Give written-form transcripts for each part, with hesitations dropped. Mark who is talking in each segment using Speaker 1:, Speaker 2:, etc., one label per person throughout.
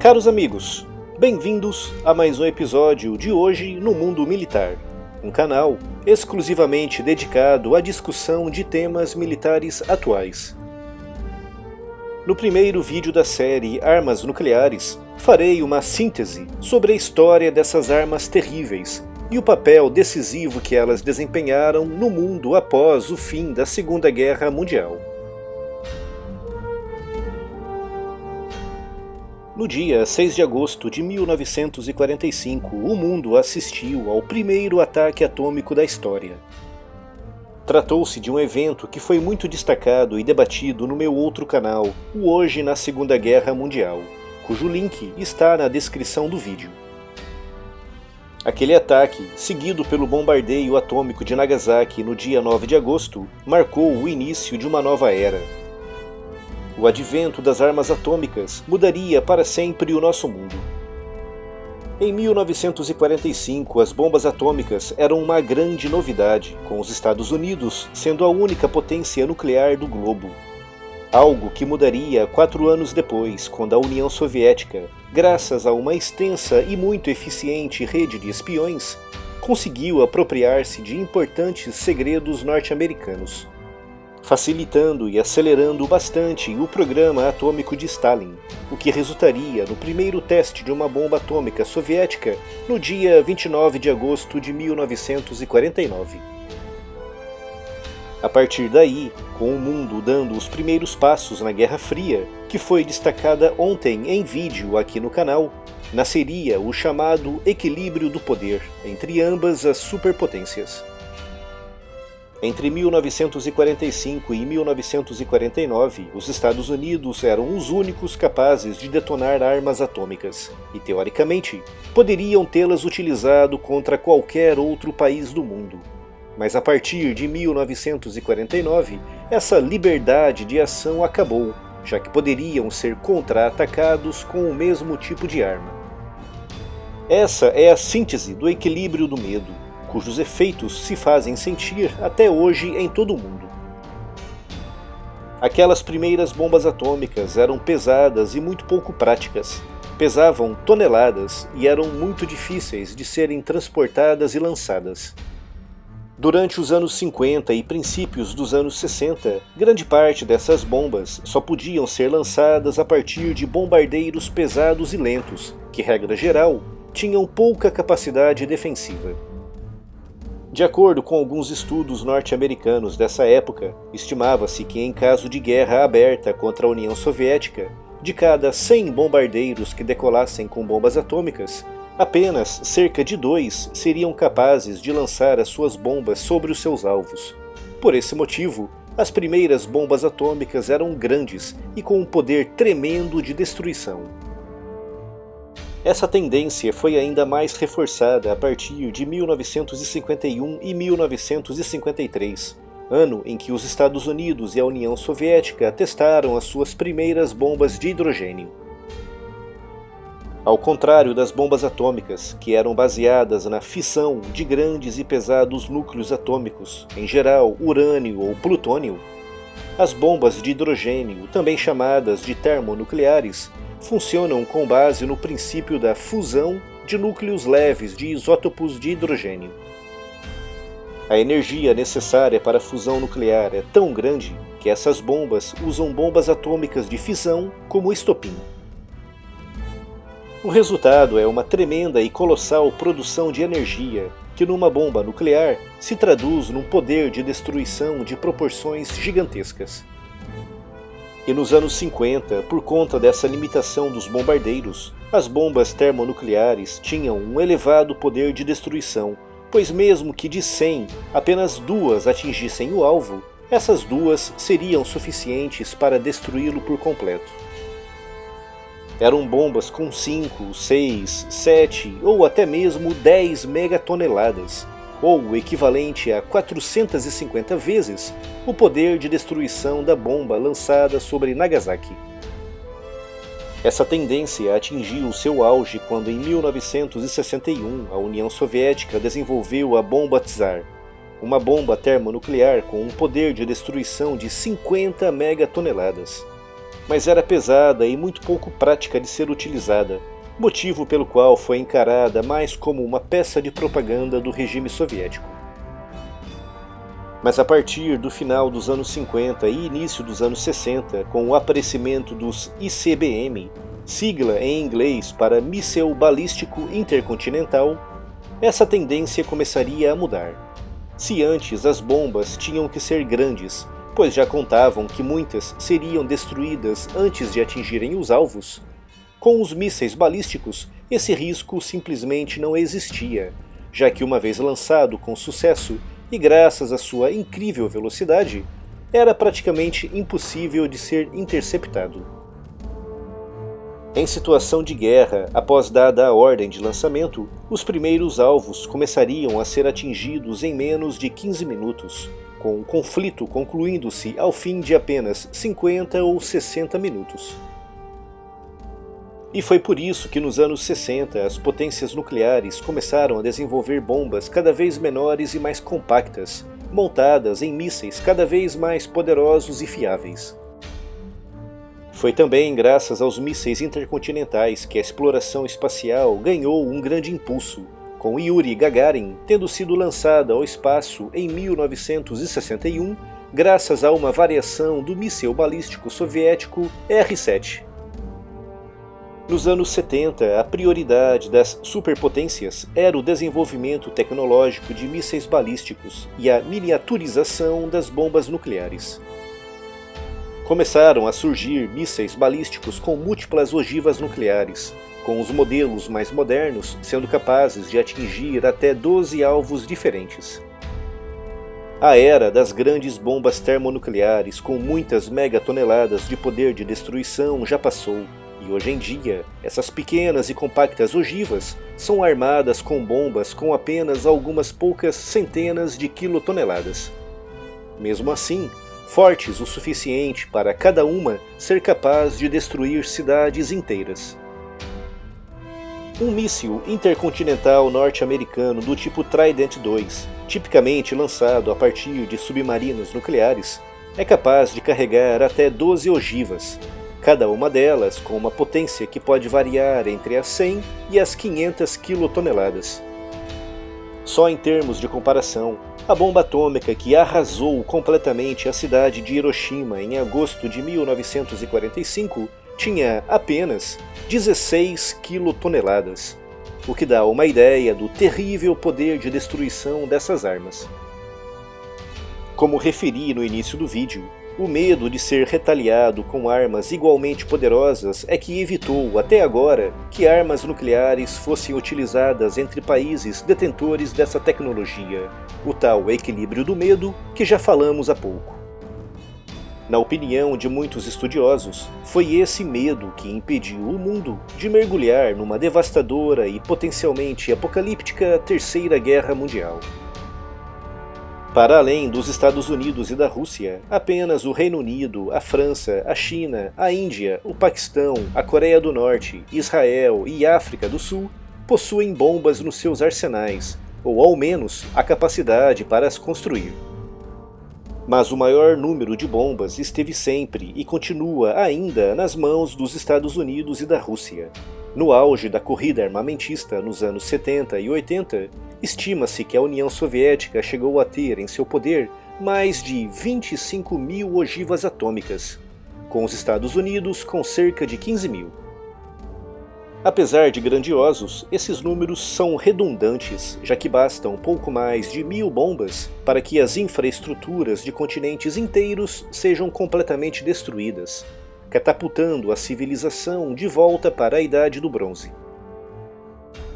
Speaker 1: Caros amigos, bem-vindos a mais um episódio de Hoje no Mundo Militar, um canal exclusivamente dedicado à discussão de temas militares atuais. No primeiro vídeo da série Armas Nucleares, farei uma síntese sobre a história dessas armas terríveis e o papel decisivo que elas desempenharam no mundo após o fim da Segunda Guerra Mundial. No dia 6 de agosto de 1945, o mundo assistiu ao primeiro ataque atômico da história. Tratou-se de um evento que foi muito destacado e debatido no meu outro canal, o Hoje na Segunda Guerra Mundial, cujo link está na descrição do vídeo. Aquele ataque, seguido pelo bombardeio atômico de Nagasaki no dia 9 de agosto, marcou o início de uma nova era. O advento das armas atômicas mudaria para sempre o nosso mundo. Em 1945, as bombas atômicas eram uma grande novidade, com os Estados Unidos sendo a única potência nuclear do globo. Algo que mudaria 4 anos depois, quando a União Soviética, graças a uma extensa e muito eficiente rede de espiões, conseguiu apropriar-se de importantes segredos norte-americanos, facilitando e acelerando bastante o programa atômico de Stalin, o que resultaria no primeiro teste de uma bomba atômica soviética no dia 29 de agosto de 1949. A partir daí, com o mundo dando os primeiros passos na Guerra Fria, que foi destacada ontem em vídeo aqui no canal, nasceria o chamado equilíbrio do poder entre ambas as superpotências. Entre 1945 e 1949, os Estados Unidos eram os únicos capazes de detonar armas atômicas, e teoricamente, poderiam tê-las utilizado contra qualquer outro país do mundo. Mas a partir de 1949, essa liberdade de ação acabou, já que poderiam ser contra-atacados com o mesmo tipo de arma. Essa é a síntese do equilíbrio do medo, cujos efeitos se fazem sentir até hoje em todo o mundo. Aquelas primeiras bombas atômicas eram pesadas e muito pouco práticas, pesavam toneladas e eram muito difíceis de serem transportadas e lançadas. Durante os anos 50 e princípios dos anos 60, grande parte dessas bombas só podiam ser lançadas a partir de bombardeiros pesados e lentos, que, regra geral, tinham pouca capacidade defensiva. De acordo com alguns estudos norte-americanos dessa época, estimava-se que em caso de guerra aberta contra a União Soviética, de cada 100 bombardeiros que decolassem com bombas atômicas, apenas cerca de 2 seriam capazes de lançar as suas bombas sobre os seus alvos. Por esse motivo, as primeiras bombas atômicas eram grandes e com um poder tremendo de destruição. Essa tendência foi ainda mais reforçada a partir de 1951 e 1953, ano em que os Estados Unidos e a União Soviética testaram as suas primeiras bombas de hidrogênio. Ao contrário das bombas atômicas, que eram baseadas na fissão de grandes e pesados núcleos atômicos, em geral urânio ou plutônio, as bombas de hidrogênio, também chamadas de termonucleares, funcionam com base no princípio da fusão de núcleos leves de isótopos de hidrogênio. A energia necessária para a fusão nuclear é tão grande que essas bombas usam bombas atômicas de fissão como estopim. O resultado é uma tremenda e colossal produção de energia, que numa bomba nuclear se traduz num poder de destruição de proporções gigantescas. E nos anos 50, por conta dessa limitação dos bombardeiros, as bombas termonucleares tinham um elevado poder de destruição, pois mesmo que de 100 apenas 2 atingissem o alvo, essas 2 seriam suficientes para destruí-lo por completo. Eram bombas com 5, 6, 7 ou até mesmo 10 megatoneladas, ou o equivalente a 450 vezes o poder de destruição da bomba lançada sobre Nagasaki. Essa tendência atingiu seu auge quando em 1961 a União Soviética desenvolveu a bomba Tsar, uma bomba termonuclear com um poder de destruição de 50 megatoneladas. mas era pesada e muito pouco prática de ser utilizada, motivo pelo qual foi encarada mais como uma peça de propaganda do regime soviético. Mas a partir do final dos anos 50 e início dos anos 60, com o aparecimento dos ICBM, sigla em inglês para Míssil Balístico Intercontinental, essa tendência começaria a mudar. Se antes as bombas tinham que ser grandes, pois já contavam que muitas seriam destruídas antes de atingirem os alvos, com os mísseis balísticos esse risco simplesmente não existia, já que uma vez lançado com sucesso e graças à sua incrível velocidade, era praticamente impossível de ser interceptado. Em situação de guerra, após dada a ordem de lançamento, os primeiros alvos começariam a ser atingidos em menos de 15 minutos, com o conflito concluindo-se ao fim de apenas 50 ou 60 minutos. E foi por isso que nos anos 60 as potências nucleares começaram a desenvolver bombas cada vez menores e mais compactas, montadas em mísseis cada vez mais poderosos e fiáveis. Foi também graças aos mísseis intercontinentais que a exploração espacial ganhou um grande impulso, com Yuri Gagarin tendo sido lançada ao espaço em 1961 graças a uma variação do míssil balístico soviético R-7. Nos anos 70, a prioridade das superpotências era o desenvolvimento tecnológico de mísseis balísticos e a miniaturização das bombas nucleares. Começaram a surgir mísseis balísticos com múltiplas ogivas nucleares, com os modelos mais modernos sendo capazes de atingir até 12 alvos diferentes. A era das grandes bombas termonucleares com muitas megatoneladas de poder de destruição já passou, e hoje em dia, essas pequenas e compactas ogivas são armadas com bombas com apenas algumas poucas centenas de quilotoneladas. Mesmo assim, fortes o suficiente para cada uma ser capaz de destruir cidades inteiras. Um míssil intercontinental norte-americano do tipo Trident II, tipicamente lançado a partir de submarinos nucleares, é capaz de carregar até 12 ogivas, cada uma delas com uma potência que pode variar entre as 100 e as 500 quilotoneladas. Só em termos de comparação, a bomba atômica que arrasou completamente a cidade de Hiroshima em agosto de 1945 tinha apenas 16 quilotoneladas, o que dá uma ideia do terrível poder de destruição dessas armas. Como referi no início do vídeo, o medo de ser retaliado com armas igualmente poderosas é que evitou, até agora, que armas nucleares fossem utilizadas entre países detentores dessa tecnologia, o tal equilíbrio do medo que já falamos há pouco. Na opinião de muitos estudiosos, foi esse medo que impediu o mundo de mergulhar numa devastadora e potencialmente apocalíptica Terceira Guerra Mundial. Para além dos Estados Unidos e da Rússia, apenas o Reino Unido, a França, a China, a Índia, o Paquistão, a Coreia do Norte, Israel e África do Sul possuem bombas nos seus arsenais, ou ao menos a capacidade para as construir. Mas o maior número de bombas esteve sempre e continua ainda nas mãos dos Estados Unidos e da Rússia. No auge da corrida armamentista nos anos 70 e 80, estima-se que a União Soviética chegou a ter em seu poder mais de 25 mil ogivas atômicas, com os Estados Unidos com cerca de 15 mil. Apesar de grandiosos, esses números são redundantes, já que bastam pouco mais de 1000 bombas para que as infraestruturas de continentes inteiros sejam completamente destruídas, catapultando a civilização de volta para a Idade do Bronze.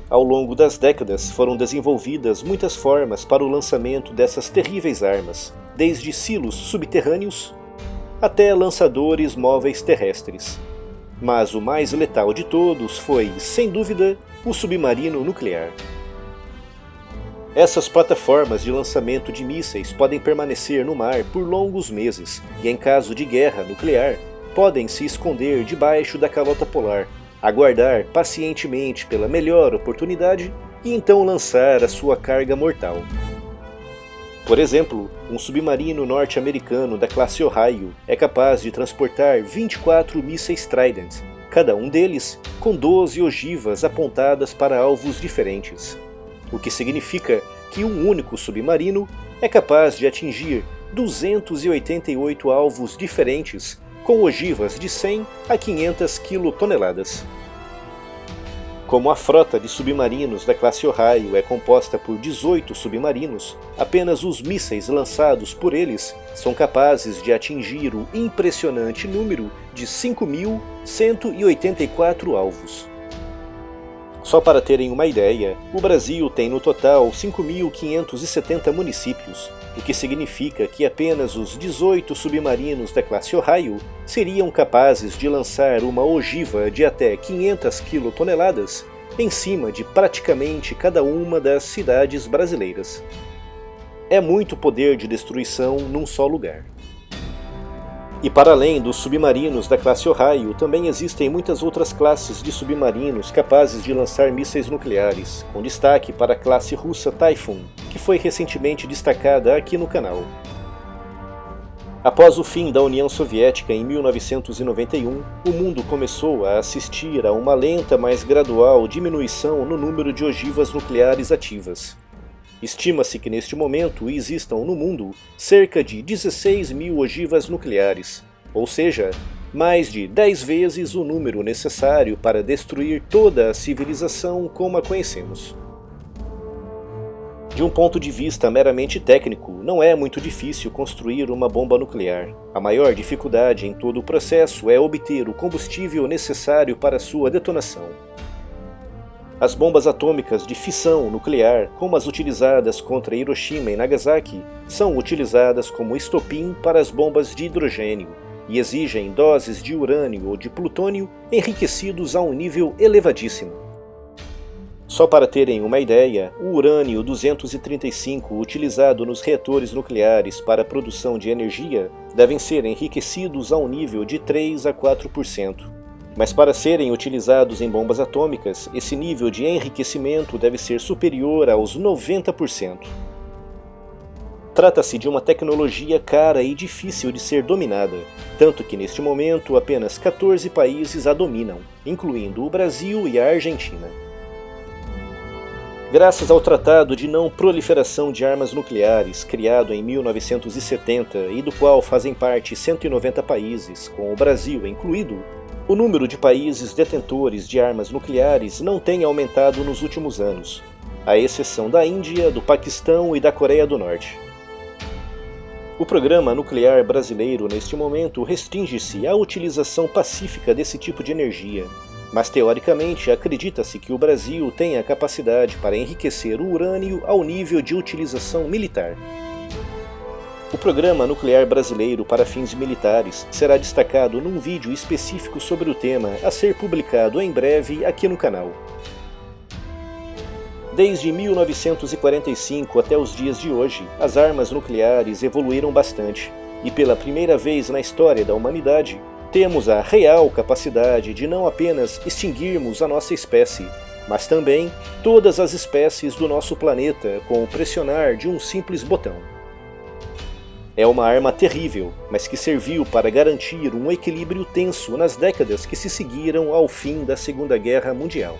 Speaker 1: Ao longo das décadas foram desenvolvidas muitas formas para o lançamento dessas terríveis armas, desde silos subterrâneos até lançadores móveis terrestres. Mas o mais letal de todos foi, sem dúvida, o submarino nuclear. Essas plataformas de lançamento de mísseis podem permanecer no mar por longos meses e, em caso de guerra nuclear, podem se esconder debaixo da calota polar, aguardar pacientemente pela melhor oportunidade e então lançar a sua carga mortal. Por exemplo, um submarino norte-americano da classe Ohio é capaz de transportar 24 mísseis Trident, cada um deles com 12 ogivas apontadas para alvos diferentes, o que significa que um único submarino é capaz de atingir 288 alvos diferentes com ogivas de 100 a 500 quilotoneladas. Como a frota de submarinos da classe Ohio é composta por 18 submarinos, apenas os mísseis lançados por eles são capazes de atingir o impressionante número de 5.184 alvos. Só para terem uma ideia, o Brasil tem no total 5.570 municípios, o que significa que apenas os 18 submarinos da classe Ohio seriam capazes de lançar uma ogiva de até 500 quilotoneladas em cima de praticamente cada uma das cidades brasileiras. É muito poder de destruição num só lugar. E para além dos submarinos da classe Ohio, também existem muitas outras classes de submarinos capazes de lançar mísseis nucleares, com destaque para a classe russa Typhoon, que foi recentemente destacada aqui no canal. Após o fim da União Soviética em 1991, o mundo começou a assistir a uma lenta, mas gradual diminuição no número de ogivas nucleares ativas. Estima-se que neste momento existam no mundo cerca de 16 mil ogivas nucleares, ou seja, mais de 10 vezes o número necessário para destruir toda a civilização como a conhecemos. De um ponto de vista meramente técnico, não é muito difícil construir uma bomba nuclear. A maior dificuldade em todo o processo é obter o combustível necessário para sua detonação. As bombas atômicas de fissão nuclear, como as utilizadas contra Hiroshima e Nagasaki, são utilizadas como estopim para as bombas de hidrogênio e exigem doses de urânio ou de plutônio enriquecidos a um nível elevadíssimo. Só para terem uma ideia, o urânio-235 utilizado nos reatores nucleares para a produção de energia devem ser enriquecidos a um nível de 3 a 4%. Mas para serem utilizados em bombas atômicas, esse nível de enriquecimento deve ser superior aos 90%. Trata-se de uma tecnologia cara e difícil de ser dominada, tanto que neste momento apenas 14 países a dominam, incluindo o Brasil e a Argentina. Graças ao Tratado de Não Proliferação de Armas Nucleares, criado em 1970 e do qual fazem parte 190 países, com o Brasil incluído, o número de países detentores de armas nucleares não tem aumentado nos últimos anos, à exceção da Índia, do Paquistão e da Coreia do Norte. O programa nuclear brasileiro neste momento restringe-se à utilização pacífica desse tipo de energia, mas teoricamente acredita-se que o Brasil tem a capacidade para enriquecer o urânio ao nível de utilização militar. O programa nuclear brasileiro para fins militares será destacado num vídeo específico sobre o tema a ser publicado em breve aqui no canal. Desde 1945 até os dias de hoje, as armas nucleares evoluíram bastante, e pela primeira vez na história da humanidade, temos a real capacidade de não apenas extinguirmos a nossa espécie, mas também todas as espécies do nosso planeta com o pressionar de um simples botão. É uma arma terrível, mas que serviu para garantir um equilíbrio tenso nas décadas que se seguiram ao fim da Segunda Guerra Mundial.